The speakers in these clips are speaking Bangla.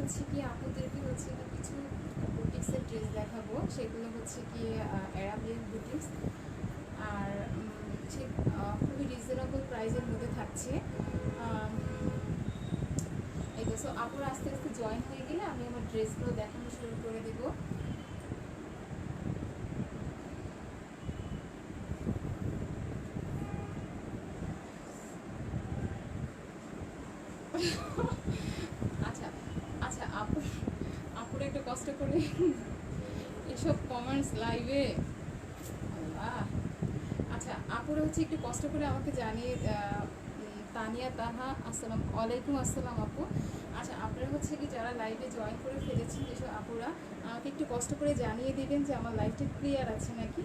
হচ্ছে কি আপুদেরকে হচ্ছে কি কিছু বুটিক্সের ড্রেস দেখাবো, সেগুলো হচ্ছে কি অ্যারাবিয়ান বুটিক্স, আর ঠিক খুবই রিজনেবল প্রাইসের মধ্যে থাকছে। এই তো, সো আপুরা আস্তে আস্তে জয়েন হয়ে গেলে আমি আমার ড্রেসগুলো দেখানো শুরু করে দেবো। আচ্ছা আচ্ছা, আপুরা একটু কষ্ট করে এসব কমেন্টস লাইভে, আল্লাহ। আচ্ছা, আপুরা হচ্ছে একটু কষ্ট করে আমাকে জানিয়ে, তানিয়া তাহা, ওয়ালাইকুম আসসালাম আপু। আচ্ছা, আপনারা হচ্ছে কি যারা লাইভে জয়েন করে ফেলেছেন, যেসব আপুরা আমাকে একটু কষ্ট করে জানিয়ে দিবেন যে আমার লাইভটা ক্লিয়ার আছে নাকি,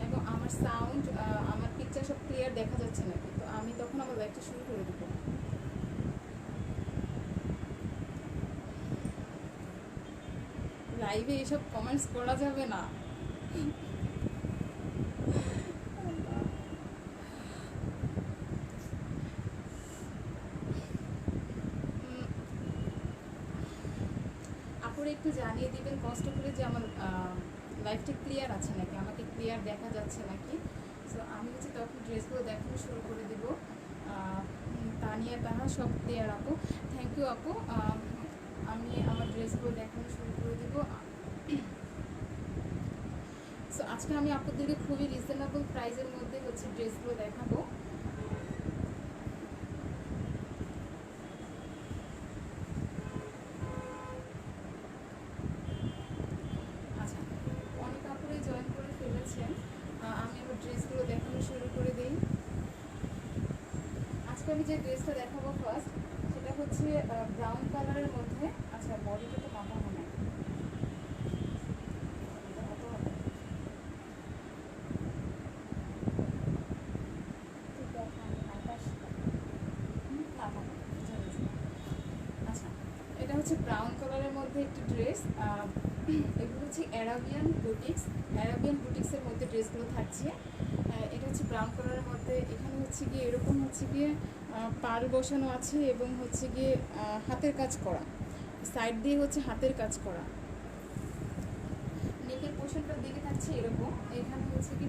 এবং আমার সাউন্ড, আমার পিকচার সব ক্লিয়ার দেখা যাচ্ছে নাকি, তো আমি তখন আমার লাইভটা শুরু করে দেবো। লাইভে এসব কমেন্টস করা যাবে না। আপুরা একটু জানিয়ে দিবেন কষ্ট করে যে আমার লাইভটা ক্লিয়ার আছে নাকি, আমাকে ক্লিয়ার দেখা যাচ্ছে নাকি। সো আমি হচ্ছে তখন ড্রেসগুলো দেখানো শুরু করে দেবো। তানিয়া তাহা সব ক্লিয়ার আপু, থ্যাংক ইউ আপু। আমি আমার ড্রেসগুলো দেখানো শুরু করে দেবো। সো আজকে আমি আপনাদেরকে খুবই রিজনেবল প্রাইসের মধ্যে হচ্ছে ড্রেসগুলো দেখাবো। আচ্ছা, অনেক আপুরাই জয়েন করে ফেলেছেন, আমি আমার ড্রেসগুলো দেখানো শুরু করে দিই। আজকে আমি যে ড্রেসটা দেখাবো ফার্স্ট, সেটা হচ্ছে ব্রাউন কালারের মধ্যে। আচ্ছা, বডিটা তো মাপানো নাই, আচ্ছা, এটা হচ্ছে ব্রাউন কালারের মধ্যে একটি ড্রেস। এগুলো হচ্ছে অ্যারাবিয়ান বুটিক্সের মধ্যে ড্রেসগুলো থাকছে। এটা হচ্ছে ব্রাউন কালারের মধ্যে, এখানে হচ্ছে গিয়ে এরকম হচ্ছে গিয়ে পাল বসানো আছে, এবং হচ্ছে গিয়ে হাতের কাজ করা, সাইড দিয়ে হচ্ছে হাতের কাজ করা। নেকের পোর্শনটার দিকে থাকছে এরকম, এখানে হচ্ছে কি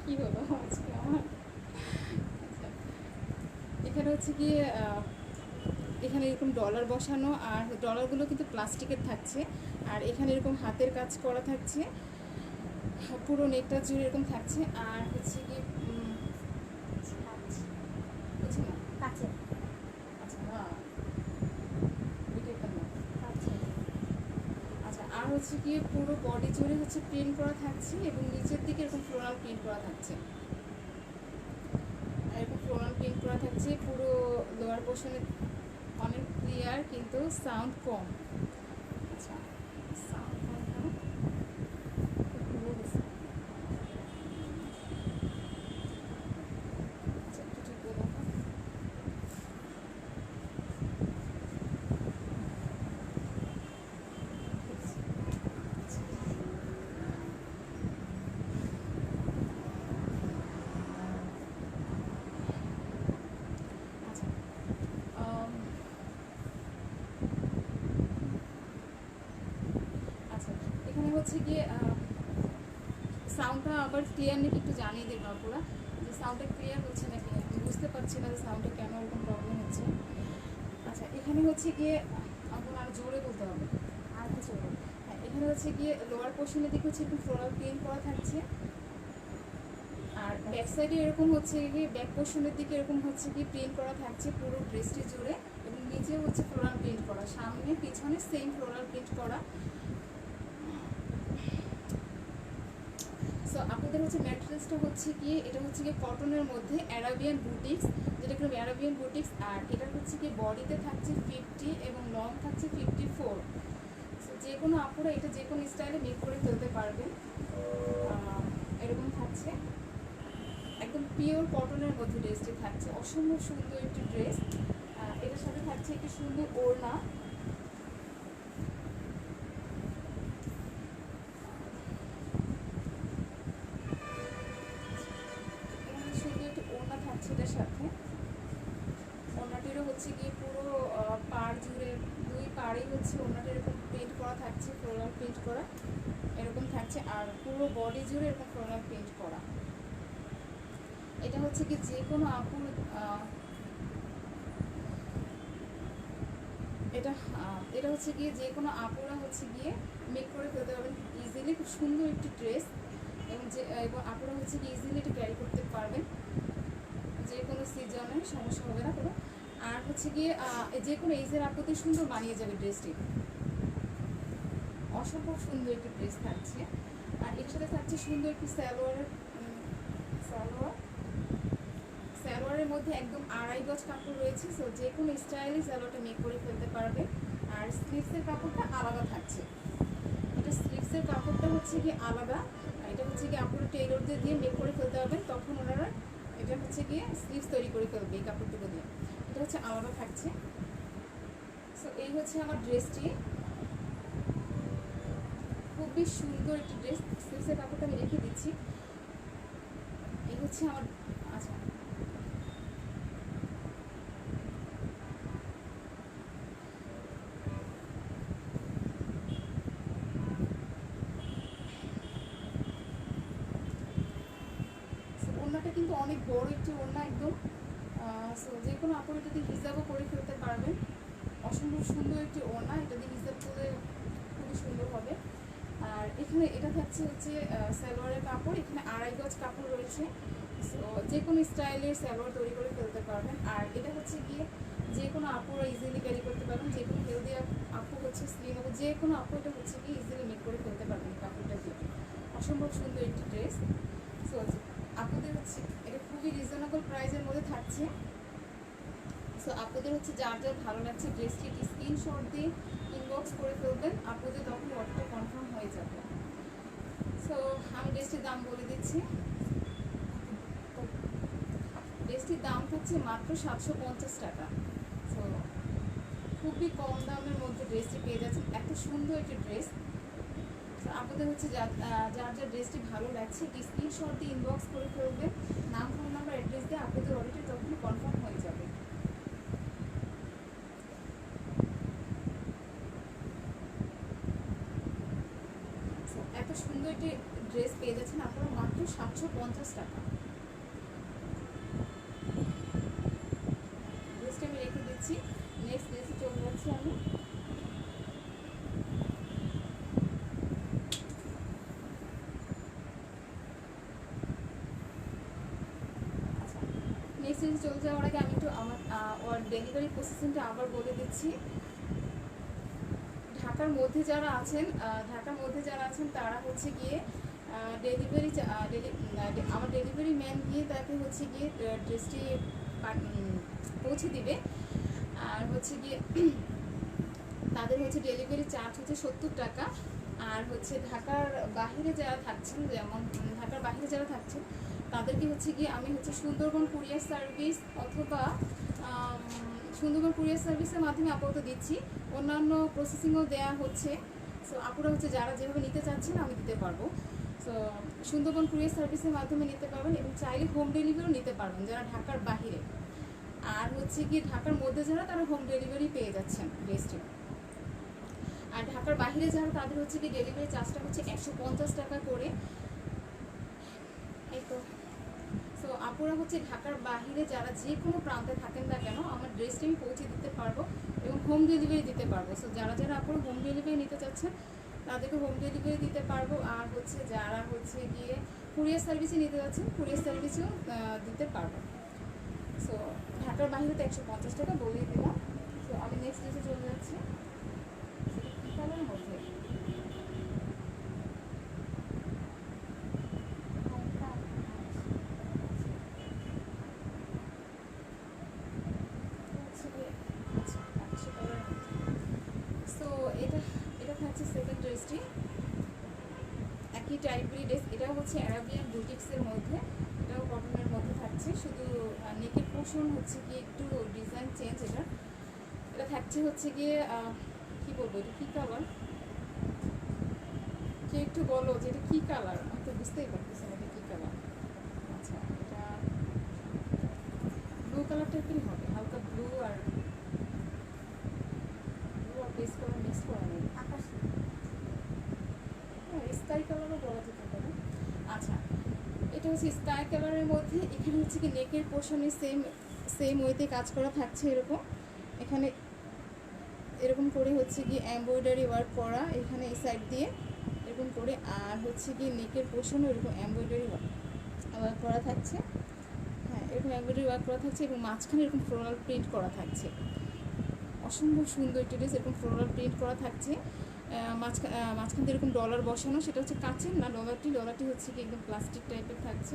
কি হলো আজকে আমার, আচ্ছা, এখানে হচ্ছে গিয়ে এখানে এরকম ডলার বসানো, আর ডলারগুলো কিন্তু প্লাস্টিকের থাকছে, আর এখানে এরকম হাতের কাজ করা থাকছে, পুরো নেকটা জুড়ে এরকম থাকছে। আর হচ্ছে গিয়ে বুঝি না, কাছে আচ্ছা না, ওইটা না, আচ্ছা, আর হচ্ছে গিয়ে পুরো বডি জুড়ে হচ্ছে প্রিন্ট করা থাকছে, এবং নিচের দিকে এরকম ফ্লোরাল প্রিন্ট করা থাকছে, এরকম ফ্লোরাল প্রিন্ট করা থাকছে। পুরো লোয়ার পোর্শনে অনেক ক্লিয়ার, কিন্তু সাউন্ড কম। আচ্ছা, সাউন্ড কম কেন? আচ্ছা, একটু ঠিক করে দেখো। আচ্ছা, আচ্ছা, এখানে হচ্ছে গিয়ে সাউন্ডটা আবার ক্লিয়ার নাকি একটু জানিয়ে দেবো আপুরা, যে সাউন্ডটা ক্লিয়ার হচ্ছে নাকি, আমি বুঝতে পারছি না যে সাউন্ডটা কেন এরকম প্রবলেম হচ্ছে। আচ্ছা, এখানে হচ্ছে গিয়ে আপনার আর জোরে বলতে হবে, আর কিছু হ্যাঁ, এখানে হচ্ছে গিয়ে লোয়ার পোর্শনের দিকে হচ্ছে একটু ফ্লোরাল প্রিন্ট করা থাকছে, আর ব্যাক সাইডে এরকম হচ্ছে গিয়ে ব্যাক পোর্শনের দিকে এরকম হচ্ছে গিয়ে প্রিন্ট করা থাকছে পুরো ড্রেসটি জুড়ে, এবং নিচেও হচ্ছে ফ্লোরাল প্রিন্ট করা, সামনে পিছনে সেম ফ্লোরাল প্রিন্ট করা। সো আপনাদের হচ্ছে ম্যাটেরিয়ালসটা হচ্ছে গিয়ে, এটা হচ্ছে গিয়ে কটনের মধ্যে অ্যারাবিয়ান বুটিক্স, যেটা কিন্তু অ্যারাবিয়ান বুটিক্স, আর এটা হচ্ছে গিয়ে বডিতে থাকছে 50 এবং লং থাকছে 54। সো যে কোনো আপুরা এটা যে কোনো স্টাইলে মেক করে ফেলতে পারবেন। এরকম থাকছে, একদম পিওর কটনের মধ্যে ড্রেসটি থাকছে, অসম্ভব সুন্দর একটি ড্রেস। এটার সাথে থাকছে একটি সুন্দর ওড়না, সুন্দর একটি ওড়না থাকছে এটার সাথে। ওড়নাটিরও হচ্ছে গিয়ে পুরো পাড় হচ্ছে ওনাটা এরকম প্রিন্ট করা থাকছে, ফ্লোরাল প্রিন্ট করা এরকম থাকছে, আর পুরো বডি জুড়ে এরকম ফ্লোরাল প্রিন্ট করা। এটা হচ্ছে কি যে কোনো আপুর এটা এটা হচ্ছে গিয়ে যে কোনো আপুরা হচ্ছে গিয়ে মেক করে ফেলতে পারবেন ইজিলি। খুব সুন্দর একটি ড্রেস, এবং আপুরা হচ্ছে কি ইজিলি এটা ক্যারি করতে পারবেন, যে কোনো সিজনে সমস্যা হবে না কোনো। আর হচ্ছে গিয়ে যে কোনো এজের আপুদের সুন্দর মানিয়ে যাবে ড্রেসটি, অসম্ভব সুন্দর একটি ড্রেস থাকছে। আর এর সাথে থাকছে সুন্দর একটি সালোয়ারের মধ্যে একদম 2.5 গজ কাপড় রয়েছে। সো যে কোনো স্টাইলে সালোয়ারটা মেক করে ফেলতে পারবে। আর স্লিভসের কাপড়টা আলাদা থাকছে, এটা স্লিভসের কাপড়টা হচ্ছে কি আলাদা, এটা হচ্ছে কি আপনারা টেইলরদের দিয়ে মেক করে ফেলতে পারবেন, তখন ওনারা এটা হচ্ছে গিয়ে স্লিভস তৈরি করে ফেলবে এই কাপড়টুকু দিয়ে, এটা হচ্ছে আলাদা থাকছে। সো এই হচ্ছে আমার ড্রেসটি, খুবই সুন্দর একটি ড্রেস। স্লিভসের কাপড়টা আমি রেখে দিচ্ছি, এই হচ্ছে আমার। আচ্ছা, ওড়নাটা কিন্তু অনেক বড় একটি ওড়না একদম। সো যে কোনো আপনারা যদি হিজাবও করে ফেলতে পারবেন, অসম্ভব সুন্দর একটি ওড়না, এটা দিয়ে হিজাব করলে খুবই সুন্দর হবে। আর এখানে এটা থাকছে হচ্ছে সালোয়ারের কাপড়, এখানে 2.5 গজ কাপড় রয়েছে। সো যে কোনো স্টাইলের সালোয়ার তৈরি করে ফেলতে পারবেন। আর এটা হচ্ছে গিয়ে যে কোনো আপুরা ইজিলি ক্যারি করতে পারবেন, যে কোনো হেলদি আপু হচ্ছে স্লিম আপু, যে কোনো আপু এটা হচ্ছে গিয়ে ইজিলি মেক করে ফেলতে পারবেন কাপড়টা দিয়ে। অসম্ভব সুন্দর একটি ড্রেস। সো আপুদের হচ্ছে এটা খুবই রিজনেবল প্রাইসের মধ্যে থাকছে। সো আপুদের হচ্ছে যার যার ভালো লাগছে ড্রেসটি স্ক্রিনশট দিয়ে ইনবক্স করে ফেলবেন, আপুদের তখন অর্ডারটা কনফার্ম হয়ে যাবে। সো আমি ড্রেসটির দাম বলে দিচ্ছি। ড্রেসটির দাম হচ্ছে মাত্র 750 টাকা। সো খুবই কম দামের মধ্যে ড্রেসটি পেয়ে যাচ্ছেন, এত সুন্দর একটি ড্রেস। তো আপনাদের হচ্ছে যার যার ড্রেসটি ভালো লাগছে স্ক্রিনশট দিয়ে ইনবক্স করে ফেলবেন, নাম, ফোন নাম্বার, অ্যাড্রেস দিয়ে আপনাদের অর্ডারটি তখন কনফার্ম হয়ে যাবে। এত সুন্দর একটি ড্রেস পেয়ে যাচ্ছেন আপনারা মাত্র 750 টাকা। ড্রেসটা আমি রেখে দিচ্ছি, নেক্সট ড্রেসে চলে যাচ্ছি আমি। আচ্ছা, নেক্সট ড্রেসে চলে যাওয়ার আগে আমি একটু আমার ডেলিভারি প্রসেসিংটা আবার বলে দিচ্ছি। ঢাকার মধ্যে যারা আছেন তারা হচ্ছে গিয়ে আমার ডেলিভারি ম্যান গিয়ে তাকে হচ্ছে গিয়ে ড্রেসটি পৌঁছে দিবে। আর হচ্ছে গিয়ে তাদের হচ্ছে ডেলিভারি চার্জ হচ্ছে 70 টাকা। আর হচ্ছে ঢাকার বাহিরে যারা থাকছেন, যেমন ঢাকার বাহিরে যারা থাকছেন তাদেরকে হচ্ছে গিয়ে আমি হচ্ছে সুন্দরবন কুরিয়ার সার্ভিস অথবা সুন্দরবন কুরিয়ার সার্ভিসের মাধ্যমে আপাতত দিচ্ছি, অন্যান্য প্রসেসিংও দেওয়া হচ্ছে। সো আপনারা হচ্ছে যারা যেভাবে নিতে চাচ্ছেন আমি দিতে পারবো। সো সুন্দরবন কুরিয়ার সার্ভিসের মাধ্যমে নিতে পারবেন, এবং চাইলে হোম ডেলিভারিও নিতে পারবেন যারা ঢাকার বাহিরে। আর হচ্ছে কি ঢাকার মধ্যে যারা তারা হোম ডেলিভারি পেয়ে যাচ্ছেন ড্রেসটি। আর ঢাকার বাহিরে যারা তাদের হচ্ছে কি ডেলিভারি চার্জটা হচ্ছে 150 টাকা করে। এই তো। সো আপুরা হচ্ছে ঢাকার বাহিরে যারা যে কোনো প্রান্তে থাকেন না কেন আমার ড্রেসটি আমি পৌঁছে দিতে পারবো এবং হোম ডেলিভারি দিতে পারবো। সো যারা আপুরা হোম ডেলিভারি নিতে চাচ্ছেন তাদেরকে হোম ডেলিভারি দিতে পারবো। আর হচ্ছে যারা হচ্ছে গিয়ে কুরিয়ার সার্ভিসে নিতে যাচ্ছেন কুরিয়ার সার্ভিসেও দিতে পারবো। সো ঢাকার বাহিরে তো 150 টাকা বলেই দিলাম। সো আমি নেক্সট ড্রেসে চলে যাচ্ছি। কালারের মধ্যে সো এটা থাকছে সেকেন্ড ড্রেসটি, একই টাইপেরই ড্রেস। এটাও হচ্ছে অ্যারাবিয়ান বুটিক্সের মধ্যে, এটাও কটনের মধ্যে থাকছে, শুধু নেকের পোর্শন হচ্ছে গিয়ে একটু ডিজাইন চেঞ্জ। এটা থাকছে হচ্ছে গিয়ে কি বলবো, এটা কী কালার, কে একটু বলো যে এটা কী কালার, আমি তো বুঝতেই পারতেছি না এটা কী কালার। আচ্ছা, এটা ব্লু কালার টাইপেরই হবে, হালকা ব্লু আর বেস কালার মিক্স করা নেই, স্কাই কালারও বলা যেতে পারে। আচ্ছা, এটা হচ্ছে স্কাই কালারের মধ্যে এখানে হচ্ছে কি নেকের পোর্শনে সেম ওয়েতে কাজ করা থাকছে এরকম। এখানে এরকম করে হচ্ছে কি এমব্রয়ডারি ওয়ার্ক করা এখানে এই সাইড দিয়ে এরকম করে, আর হচ্ছে কি নেকের পোর্শনও এরকম এমব্রয়ডারি ওয়ার্ক করা থাকছে। হ্যাঁ, এরকম এমব্রয়ডারি ওয়ার্ক করা থাকছে এবং মাঝখানে এরকম ফ্লোরাল প্রিন্ট করা থাকছে। অসম্ভব সুন্দর একটি ড্রেস, এরকম ফ্লোরাল প্রিন্ট করা থাকছে। মাঝখান দিয়ে এরকম ডলার বসানো, সেটা হচ্ছে কাচের না ডলারটি হচ্ছে কি একদম প্লাস্টিক টাইপের থাকছে,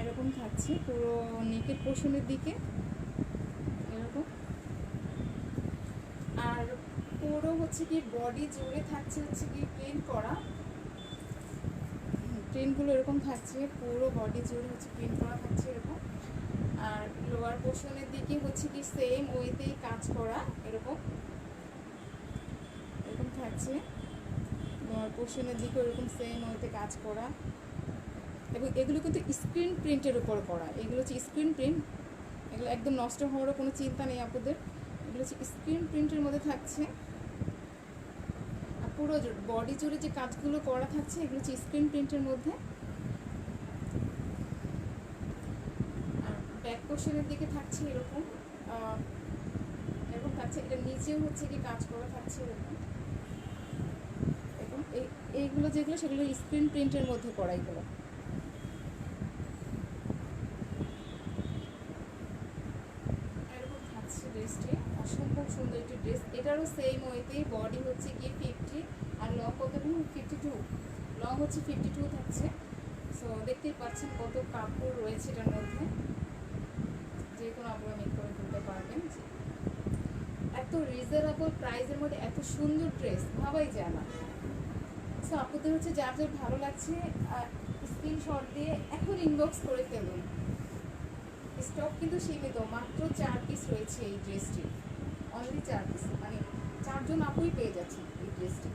এরকম থাকছে পুরো নেকের পোর্শনের দিকে এরকম। আর পুরো হচ্ছে কি বডি জুড়ে থাকছে হচ্ছে কি প্রিন্ট করা, প্রিন্টগুলো এরকম থাকছে পুরো বডি জুড়ে হচ্ছে প্রিন্ট করা থাকছে এরকম। আর লোয়ার পোর্শনের দিকে হচ্ছে কি সেম ওয়েতেই কাজ করা এরকম এরকম থাকছে। লোয়ার পোর্শনের দিকে এরকম সেম ওয়েতে কাজ করা, এবং এগুলো কিন্তু স্ক্রিন প্রিন্টের উপর করা। এগুলো হচ্ছে স্ক্রিন প্রিন্ট, এগুলো একদম নষ্ট হওয়ারও কোনো চিন্তা নেই আপনাদের। এগুলো হচ্ছে স্ক্রিন প্রিন্টের মধ্যে থাকছে। আর পুরো বডি জুড়ে যে কাজগুলো করা থাকছে এগুলো হচ্ছে স্ক্রিন প্রিন্টের মধ্যে। আর ব্যাক পোর্শনের দিকে থাকছে এরকম এরকম থাকছে। এটা নিচেও হচ্ছে কি কাজ করা থাকছে এরকম এরকম। এইগুলো যেগুলো সেগুলো স্ক্রিন প্রিন্টের মধ্যে করা এগুলো। এরকম থাকছে ড্রেসটি, অসম্ভব সুন্দর একটি ড্রেস। এটারও সেম ওয়েতেই বডি হচ্ছে কি 50 আর লং কত 52, লং হচ্ছে 52 থাকছে। সো দেখতেই পাচ্ছেন কত কাপড় রয়েছে এটার মধ্যে, যে কোনো আপনারা মেক করে ফেলতে পারবেন। এত রিজনেবল প্রাইসের মধ্যে এত সুন্দর ড্রেস ভাবাই যায় না। সো আপনাদের হচ্ছে যার যার ভালো লাগছে স্ক্রিনশট দিয়ে এখন ইনবক্স করে ফেলুন। স্টক কিন্তু সীমিত, মাত্র 4 পিস রয়েছে এই ড্রেসটি, অনলি 4 পিস, মানে 4 জন আপুই পেয়ে যাচ্ছেন এই ড্রেসটি।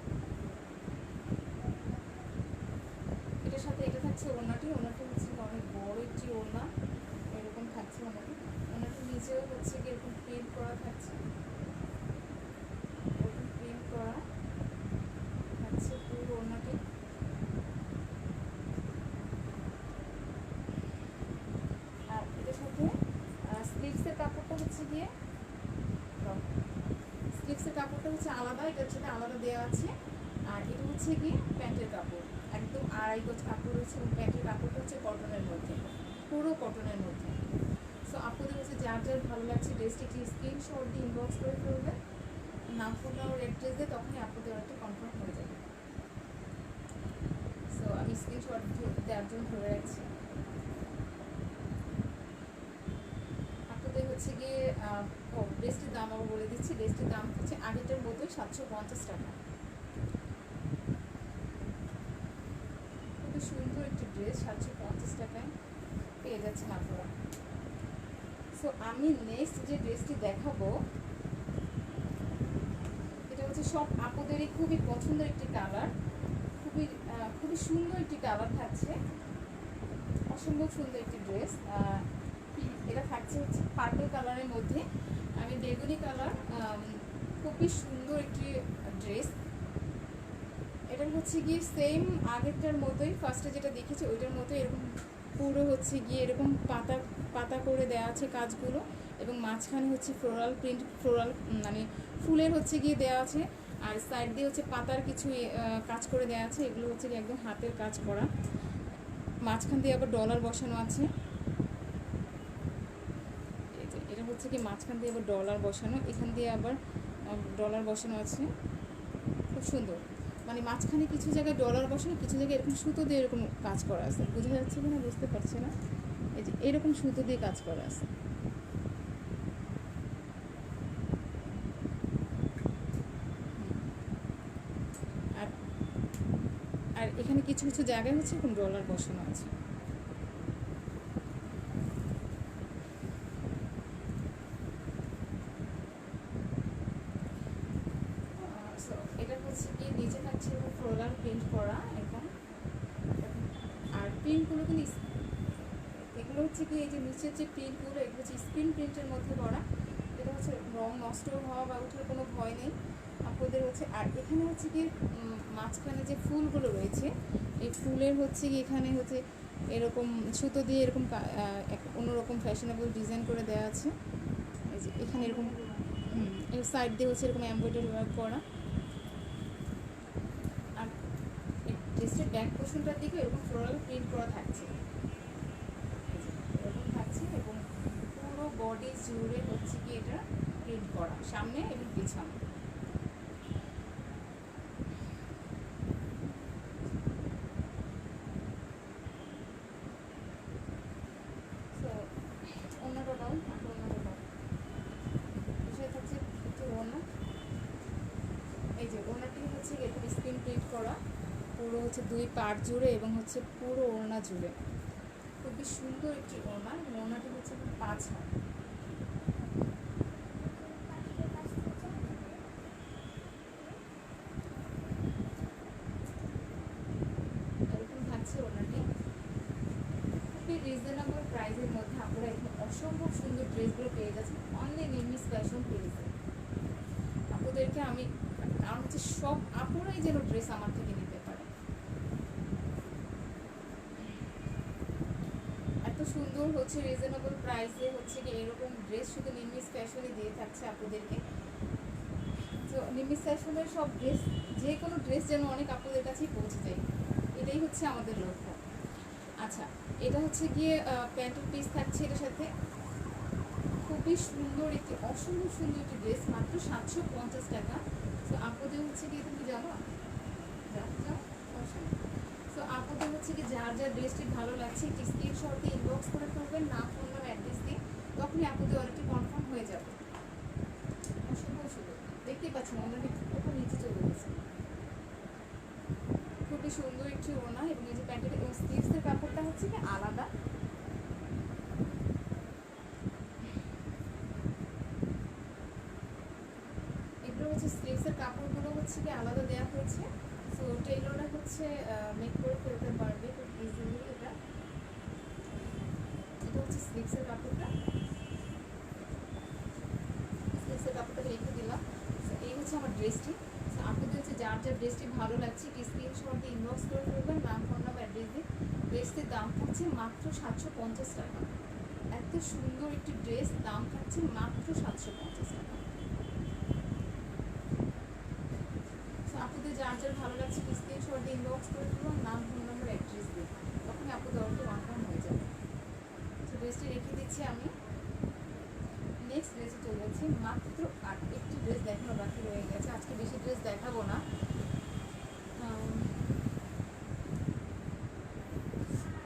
এটার সাথে এটা থাকছে ওড়নাটি হচ্ছে অনেক বড় একটি ওড়না, এরকম থাকছে ওড়নাটি নিচেও হচ্ছে এরকম প্রিন্ট করা থাকছে, এরকম প্রিন্ট করা থাকছে পুরো ওড়নাটি। আর এটার সাথে স্লিভসের কাপড়টা হচ্ছে গিয়ে স্লিভসের কাপড়টা হচ্ছে আলাদা, এটার সাথে আলাদা দেওয়া আছে। আর এটা হচ্ছে গিয়ে প্যান্টের কাপড়, একদম 2.5 গজ কাপড় রয়েছে এবং প্যান্টের কাপড়টা হচ্ছে কটনের মধ্যে, পুরো কটনের মধ্যে। সো আপনাদের হচ্ছে যার যার ভালো লাগছে ড্রেসটি একটি স্ক্রিনশট দিয়ে ইনবক্স করে ফেলবেন, নাম ফোন নাম্বার অ্যাড্রেস দিয়ে, তখনই আপনাদের অর্ডারটা কনফার্ম হয়ে যাবে। সো আমি স্ক্রিনশট দেওয়ার জন্য ধরে রাখছি। আপনাদের হচ্ছে গিয়ে ড্রেসটির দাম আবার বলে দিচ্ছি। ড্রেসটির দাম হচ্ছে আগেটার মতোই 750 টাকা। খুবই সুন্দর একটি ড্রেস 750 টাকায় পেয়ে যাচ্ছেন আপনারা। সো আমি নেক্সট যে ড্রেসটি দেখাবো এটা হচ্ছে সব আপুদেরই খুবই পছন্দের একটি কালার, খুবই সুন্দর একটি কালার থাকছে, অসম্ভব সুন্দর একটি ড্রেস। এটা থাকছে হচ্ছে পার্পল কালারের মধ্যে, আমি বেগুনি কালার, খুবই সুন্দর একটি ড্রেস। এটা হচ্ছে গিয়ে সেম আগেরটার মতোই, ফার্স্টে যেটা দেখেছি ওইটার মতোই এরকম পুরো হচ্ছে গিয়ে এরকম পাতা পাতা করে দেওয়া আছে কাজগুলো, এবং মাঝখানে হচ্ছে ফ্লোরাল মানে ফুলের হচ্ছে গিয়ে দেওয়া আছে। আর সাইড দিয়ে হচ্ছে পাতার কিছু কাজ করে দেওয়া আছে, এগুলো হচ্ছে গিয়ে একদম হাতের কাজ করা। মাঝখান দিয়ে আবার ডলার বসানো আছে, এটা হচ্ছে কি মাঝখান দিয়ে আবার ডলার বসানো, এখান দিয়ে আবার ডলার বসানো আছে, খুব সুন্দর। মানে মাঝখানে কিছু জায়গায় ডলার বসানো, কিছু জায়গায় এরকম সুতো দিয়ে এরকম কাজ করা আছে, বোঝা যাচ্ছে কিনা বুঝতে পারছি না। এই যে এরকম সুতো দিয়ে কাজ করা আছে। আর এখানে কিছু কিছু জায়গায় হচ্ছে এরকম ডলার বসানো আছে। এটা হচ্ছে কি নিচে থাকছে এরকম ফ্লোরাল প্রিন্ট করা একদম। আর প্রিন্টগুলো কিন্তু এগুলো হচ্ছে কি এই যে নিচের যে প্রিন্টগুলো এগুলো হচ্ছে স্ক্রিন প্রিন্টের মধ্যে করা। এটা হচ্ছে রং নষ্ট হওয়া বা ওঠার কোনো ভয় নেই আপনাদের হচ্ছে। আর এখানে হচ্ছে কি মাঝখানে যে ফুলগুলো রয়েছে এই ফুলের হচ্ছে কি এখানে হচ্ছে এরকম সুতো দিয়ে এরকম অন্যরকম ফ্যাশনেবল ডিজাইন করে দেওয়া আছে। এই যে এখানে এরকম এর সাইড দিয়ে হচ্ছে এরকম এমব্রয়ডারি ওয়ার্ক করা। আর ড্রেসের ব্যাক পোর্শনটার দিকে এরকম ফ্লোরাল প্রিন্ট করা থাকছে, এরকম থাকছে এবং পুরো বডি জুড়ে হচ্ছে কি এটা প্রিন্ট করা সামনে এবং পিছনে। তো অন্যটাও বিষয় থাকছে একটু ওড়না। এই যে ওড়নাটি হচ্ছে এরকম স্ক্রিন প্রিন্ট করা পুরো হচ্ছে 2 পার্ট জুড়ে এবং হচ্ছে পুরো ওড়না জুড়ে খুবই সুন্দর একটি ওড়না। ওড়নাটি হচ্ছে 5 হাত। এরকম থাকছে ওড়নাটি খুবই রিজনেবল প্রাইসের মধ্যে। আপনারা এখানে অসম্ভব সুন্দর ড্রেসগুলো পেয়ে যাচ্ছেন অনলি নিমিস ফ্যাশন পেজে। আপনাদেরকে আমি কারণ হচ্ছে সব আপনারাই যেন ড্রেস আমার থেকে নিতে পারে। এত সুন্দর হচ্ছে রিজনেবল প্রাইসে হচ্ছে কি এরকম ড্রেস শুধু নিমিস ফ্যাশনে দিয়ে থাকছে আপনাদেরকে। তো নিমিস ফ্যাশনের সব ড্রেস যে কোনো ড্রেস যেন অনেক আপনাদের কাছেই পৌঁছে যায়, এটাই হচ্ছে আমাদের লক্ষ্য। আচ্ছা, এটা হচ্ছে গিয়ে প্যান্টের পিস থাকছে এটার সাথে। খুবই সুন্দর একটি অসম্ভব সুন্দর একটি ড্রেস, মাত্র 750 টাকা। তো আপনাদের হচ্ছে কি তুমি জানো তো আপনাদের হচ্ছে কি যার যার ড্রেসটি ভালো লাগছে একটি স্ক্রিনশট দিয়ে ইনবক্স করে ফেলবেন, নাম ফোন নাম্বার অ্যাড্রেস দিয়ে, তখনই আপনাদের অর্ডারটি কনফার্ম হয়ে যাবে। অসম্ভব সুন্দর দেখতেই পাচ্ছেন অন্যটি উপর নিচে চলে গেছে। খুবই সুন্দর একটি ওড়না এবং এই যে প্যান্টের স্লিভসের কাপড়টা হচ্ছে কি আলাদা। এগুলো হচ্ছে স্লিভসের কাপড়গুলো হচ্ছে কি আলাদা দেওয়া হয়েছে। সো টেইলররা হচ্ছে মেক করে ফেলতে পারবে খুব ইজিলি। এটা হচ্ছে স্লিভসের কাপড়টা, স্লিভসের কাপড়টাকে রেখে দিলাম। এই হচ্ছে আমার ড্রেসটি। আপনাদের হচ্ছে যার যার ড্রেসটি ভালো লাগছে একটি স্ক্রিনশট দিয়ে ইনবক্স করে ফেলবেন, নাম ফোন নাম্বার অ্যাড্রেস দিয়ে। ড্রেসটির দাম থাকছে মাত্র 750 টাকা। এত সুন্দর একটি ড্রেস, দাম থাকছে মাত্র 750 টাকা। আপনাদের যার যার ভালো লাগছে স্ক্রিনশট দিয়ে ইনবক্স করে ফেলবেন, নাম ফোন নাম্বার অ্যাড্রেস দিয়ে, তখনই আপনাদের অর্ডারটি কনফার্ম হয়ে যাবে। তো ড্রেসটি রেখে দিচ্ছি আমি। নেক্সট ড্রেসে চলে যাচ্ছি। মাত্র আর একটি ড্রেস দেখানো বাকি রয়ে গেছে, আজকে বেশি ড্রেস দেখাবো না।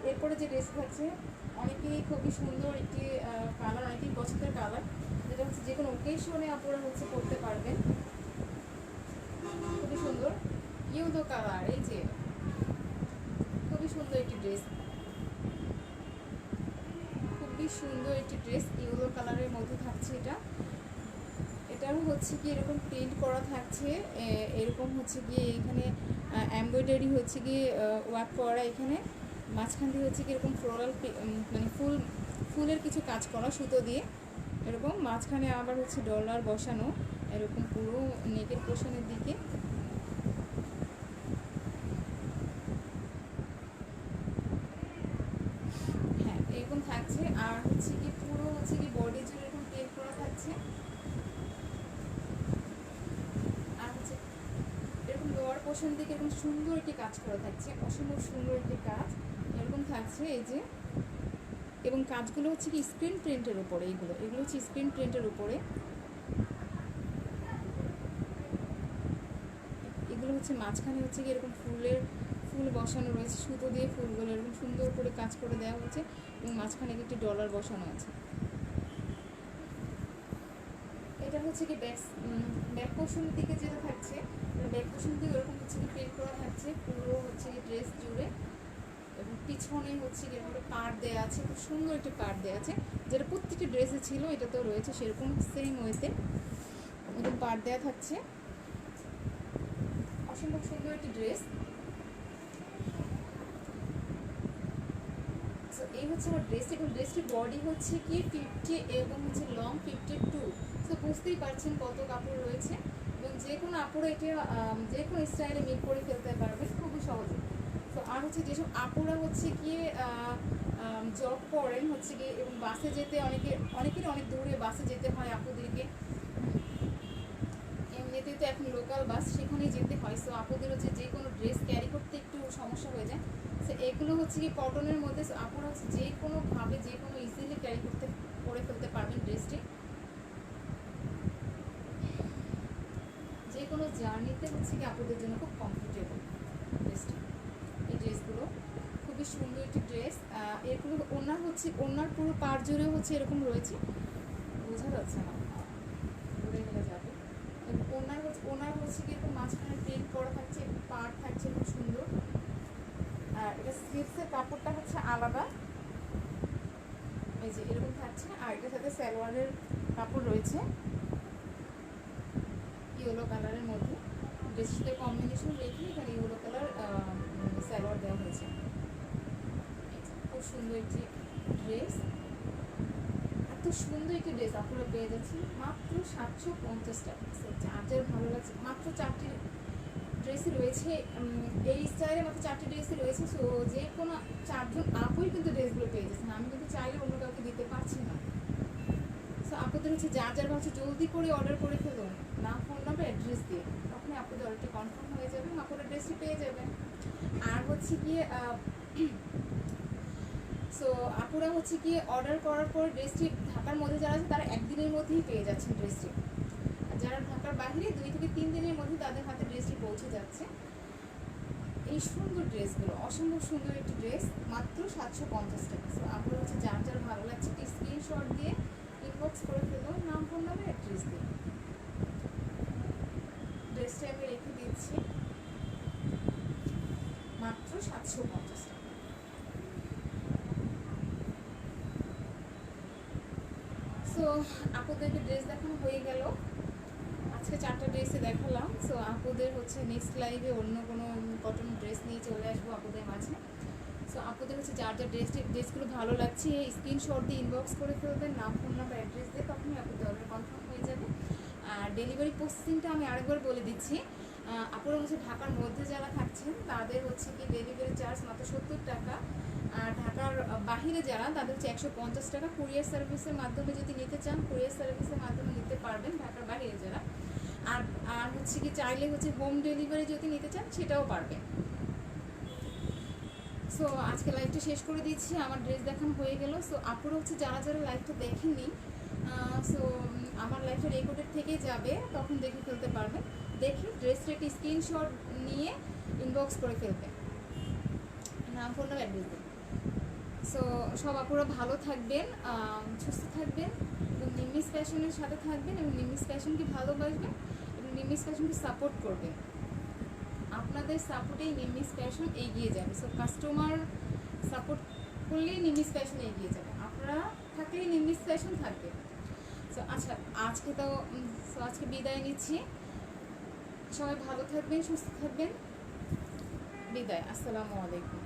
এরপরে যে ড্রেস থাকছে অনেকেই খুবই সুন্দর একটি কালার, অনেকেই পছন্দের কালার, যেটা হচ্ছে যে কোনো ওকেশনে আপনারা হচ্ছে পরতে পারবেন। খুবই সুন্দর ইউদো কালার, এই যে খুবই সুন্দর একটি ড্রেস, খুবই সুন্দর একটি ড্রেস ইউদো কালারের মধ্যে থাকছে। এটাও হচ্ছে কি এরকম প্রিন্ট করা থাকছে, এরকম হচ্ছে গিয়ে এখানে এমব্রয়ডারি হচ্ছে গিয়ে ওয়ার্ক করা, এখানে মাঝখান দিয়ে হচ্ছে কি এরকম ফ্লোরাল মানে ফুলের কিছু কাজ করা সুতো দিয়ে, এরকম মাঝখানে আবার হচ্ছে ডলার বসানো এরকম পুরো নেকের পোর্শনের দিকে। হ্যাঁ এরকম থাকছে। আর হচ্ছে কি পুরো হচ্ছে কি বডি জুড়ে এরকম প্রিন্ট করা থাকছে। আর হচ্ছে এরকম লোয়ার পোর্শন দিকে এরকম সুন্দর একটি কাজ করা থাকছে, অসম্ভব সুন্দর একটি কাজ এরকম থাকছে। এই যে এবং কাজগুলো হচ্ছে কি স্ক্রিন প্রিন্টের উপরে, এগুলো হচ্ছে স্ক্রিন প্রিন্টের উপরে। এগুলো হচ্ছে মাঝখানে হচ্ছে কি এরকম ফুল বসানো রয়েছে, সুতো দিয়ে ফুলগুলো এরকম সুন্দর করে কাজ করে দেওয়া হয়েছে এবং মাঝখানে একটি ডলার বসানো আছে। এটা হচ্ছে কি ব্যাক পোর্শনের দিকে যেটা থাকছে, ব্যাক পোর্শন দিকে এরকম হচ্ছে কি প্রিন্ট করা থাকছে পুরো হচ্ছে কি ড্রেস জুড়ে, এবং পিছনে হচ্ছে কি এরকম পার্ট দেওয়া আছে, খুব সুন্দর একটি পার্ট দেওয়া আছে, যেটা প্রত্যেকটি ড্রেসে ছিল এটা তো রয়েছে সেরকম সেম ওয়েতে এরকম পার্ট দেওয়া থাকছে। অসম্ভব সুন্দর একটি ড্রেস। এই হচ্ছে আমার ড্রেসটি, এবং ড্রেসটির বডি হচ্ছে কি 50 এবং হচ্ছে লং 52। তো বুঝতেই পারছেন কত কাপড় রয়েছে, এবং যে কোনো আপুরা এটা যে কোনো স্টাইলে মেক করে ফেলতে পারবেন খুবই সহজে। তো আর হচ্ছে যেসব আপুরা হচ্ছে গিয়ে জব করেন হচ্ছে গিয়ে, এবং বাসে যেতে অনেকেরই অনেক দূরে বাসে যেতে হয় আপুদেরকে, এমনিতেই তো এখন লোকাল বাস সেখানেই যেতে হয়। সো আপুদের হচ্ছে যে কোনো ড্রেস ক্যারি করতে একটু সমস্যা হয়ে যায়। সো এগুলো হচ্ছে কি কটনের মধ্যে, আপুরা হচ্ছে যে কোনোভাবে যে কোনো ইজিলি ক্যারি করে ফেলতে পারবেন ড্রেসটি, যে কোনো জার্নিতে হচ্ছে কি আপুদের জন্য খুব কমফোর্টেবল ড্রেসটি। এই ড্রেসগুলো খুবই সুন্দর একটি ড্রেস। এগুলো ওনার হচ্ছে ওনার পুরো পাড় জুড়েও হচ্ছে এরকম রয়েছে, বোঝা যাচ্ছে না, ঘুরে গেলে যাবে। ওনার হচ্ছে কি এরকম মাঝখানে প্রিন্ট করা থাকছে, পাড় থাকছে খুব সুন্দর। আর এটা স্লিভসের কাপড়টা হচ্ছে আলাদা, এই যে এরকম থাকছে। আর এটার সাথে সালোয়ারের কাপড় রয়েছে ইয়েলো কালারের মধ্যে, ড্রেসটা কম্বিনেশন রেখে এখানে ইয়েলো কালার সালোয়ার দেওয়া হয়েছে। খুব সুন্দর একটি ড্রেস, এত সুন্দর একটি ড্রেস আপনারা পেয়ে যাচ্ছেন মাত্র 750 টাকা। যার যার ভালো লাগছে, মাত্র 4টি ড্রেসই রয়েছে এই স্টাইলে, মাত্র 4টি ড্রেসই রয়েছে। সো যে কোনো 4জন আপুই কিন্তু ড্রেসগুলো পেয়ে যাচ্ছেন, আমি কিন্তু চাইলে অন্য কাউকে দিতে পারছি না। সো আপুদের হচ্ছে যার যার ভাবছে জলদি করে অর্ডার করে ফেলুন, নাম ফোন নাম্বার অ্যাড্রেস দিয়ে, তখনই আপনাদের অর্ডারটি কনফার্ম হয়ে যাবে, আপনারা ড্রেসটি পেয়ে যাবেন। আর হচ্ছে গিয়ে সো আপুরা হচ্ছে গিয়ে অর্ডার করার পর ড্রেসটি ঢাকার মধ্যে যারা আছে তারা একদিনের মধ্যেই পেয়ে যাচ্ছেন ড্রেসটি, আর যারা ঢাকার বাইরে 2 থেকে 3 দিনের মধ্যে তাদের হাতে ড্রেসটি পৌঁছে যাচ্ছে। এই সুন্দর ড্রেসগুলো অসম্ভব সুন্দর একটি ড্রেস, মাত্র 750 টাকা। সো আপনারা হচ্ছে যার যার ভালো লাগছে একটি স্ক্রিনশট দিয়ে ইনবক্স করে ফেলুন, নাম ফোন নাম্বার অ্যাড্রেস দিয়ে। ড্রেসটা আমি রেখে দিচ্ছি মাত্র 750 টাকা। সো আপুদেরকে ড্রেস দেখানো হয়ে গেল, আজকে 4টা ড্রেসে দেখালাম। সো আপুদের হচ্ছে নেক্সট লাইভে অন্য কোনো কটন ড্রেস নিয়ে চলে আসবো আপুদের মাঝে। সো আপুদের হচ্ছে যার যার ড্রেসগুলো ভালো লাগছে স্ক্রিনশট দিয়ে ইনবক্স করে ফেলবেন, নাম ফোন নাম্বার অ্যাড্রেস দিয়ে, তখনই আপুদের অর্ডার কনফার্ম হয়ে যাবে। আর ডেলিভারি প্রসেসিংটা আমি আরেকবার বলে দিচ্ছি, আপুরা হচ্ছে ঢাকার মধ্যে যারা থাকছেন তাদের হচ্ছে কি ডেলিভারি চার্জ মাত্র 70 টাকা, আর ঢাকার বাহিরে যারা তাদের হচ্ছে 150 টাকা। কুরিয়ার সার্ভিসের মাধ্যমে যদি নিতে চান কুরিয়ার সার্ভিসের মাধ্যমে নিতে পারবেন ঢাকার বাহিরে যারা। আর আর হচ্ছে কি চাইলে হচ্ছে হোম ডেলিভারি যদি নিতে চান সেটাও পারবেন। সো আজকে লাইভটা শেষ করে দিচ্ছি, আমার ড্রেস দেখানো হয়ে গেল। সো আপুরা হচ্ছে যারা যারা লাইভটা দেখেননি, সো আমার লাইভটা রেকর্ডেড থেকেই যাবে, তখন দেখে ফেলতে পারবেন। দেখে ড্রেসটা একটি স্ক্রিনশট নিয়ে ইনবক্স করে ফেলবেন, নাম ফোন নাম্বার অ্যাড্রেস দেন। সো সব আপুরা ভালো থাকবেন, সুস্থ থাকবেন, এবং নিমিস ফ্যাশনের সাথে থাকবেন, এবং নিমিস ফ্যাশনকে ভালোবাসবেন, এবং নিমিস ফ্যাশনকে সাপোর্ট করবেন। আপনাদের সাপোর্টেই নিমিস ফ্যাশন এগিয়ে যাবে। সো কাস্টমার সাপোর্ট করলেই নিমিস ফ্যাশন এগিয়ে যাবে, আপনারা থাকলেই নিমিস ফ্যাশন থাকবে। সো আচ্ছা আজকে বিদায় নিচ্ছি, সবাই ভালো থাকবেন, সুস্থ থাকবেন, বিদায়, আসসালামু আলাইকুম।